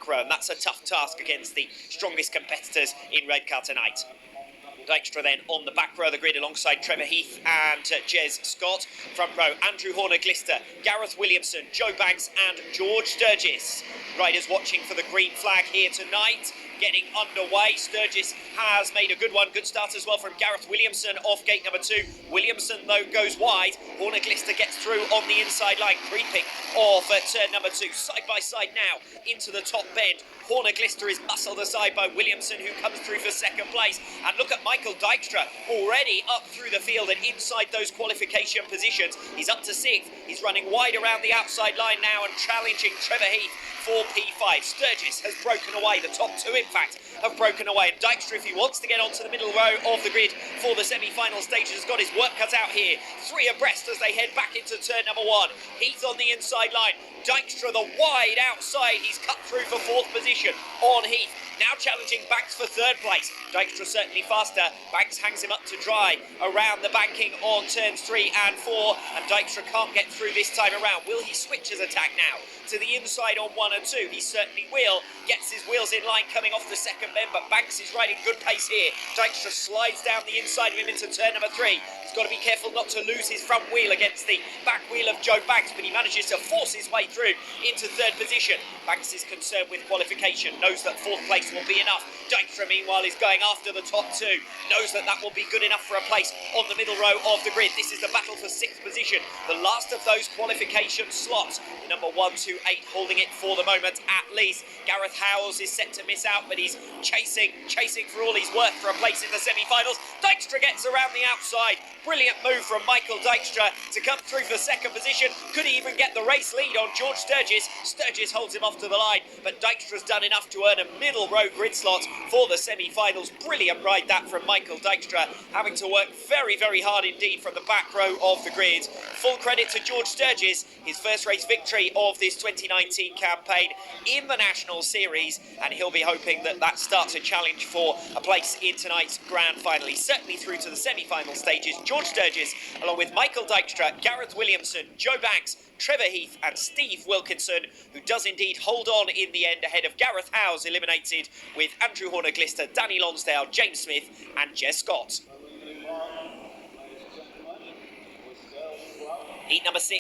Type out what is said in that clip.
back row, and that's a tough task against the strongest competitors in Redcar tonight. Dykstra then on the back row of the grid alongside Trevor Heath and Jez Scott. Front row, Andrew Horner-Glister, Gareth Williamson, Joe Banks and George Sturgess. Riders watching for the green flag here tonight. Getting underway. Sturgess has made a good one. Good start as well from Gareth Williamson off gate number 2. Williamson, though, goes wide. Horner-Glister gets through on the inside line, creeping off at turn number 2. Side by side now into the top bend. Horner-Glister is muscled aside by Williamson, who comes through for second place. And look at Michael Dykstra, already up through the field and inside those qualification positions. He's up to 6th. He's running wide around the outside line now and challenging Trevor Heath for P5. Sturgess has broken away. The top 2, in fact, have broken away. And Dykstra, if he wants to get onto the middle row of the grid for the semi-final stages, has got his work cut out here. 3 abreast as they head back into turn number 1. Heath on the inside line. Dykstra the wide outside. He's cut through for 4th position on Heath. Now challenging Banks for 3rd place. Dykstra certainly faster. Banks hangs him up to dry around the banking on turns 3 and 4. And Dykstra can't get through this time around. Will he switch his attack now to the inside on 1 and 2? He certainly will. Gets his wheels in line coming off the second bend, but Banks is riding good pace here. Dykstra slides down the inside of him into turn number 3. He's got to be careful not to lose his front wheel against the back wheel of Joe Banks, but he manages to force his way through into 3rd position. Banks is concerned with qualification, knows that 4th place will be enough. Dykstra, meanwhile, is going after the top 2, knows that that will be good enough for a place on the middle row of the grid. This is the battle for 6th position, the last of those qualification slots. Number 1, 2, 8 holding it for the moment at least. Gareth Howells is set to miss out, but he's chasing for all he's worth for a place in the semi-finals. Dykstra gets around the outside. Brilliant move from Michael Dykstra to come through for 2nd position. Could he even get the race lead on George Sturgess? Sturgess holds him off to the line, but Dykstra's done enough to earn a middle row grid slot for the semi-finals. Brilliant ride that from Michael Dykstra, having to work very, very hard indeed from the back row of the grid. Full credit to George Sturgess, his first race victory of this 2019 campaign in the National Series, and he'll be hoping that that starts a challenge for a place in tonight's grand final. He's certainly through to the semi-final stages. George Sturgess, along with Michael Dykstra, Gareth Williamson, Joe Banks, Trevor Heath and Steve Wilkinson, who does indeed hold on in the end ahead of Gareth Howells, eliminated, with Andrew Horner-Glister, Danny Lonsdale, James Smith and Jez Scott. Heat number 6.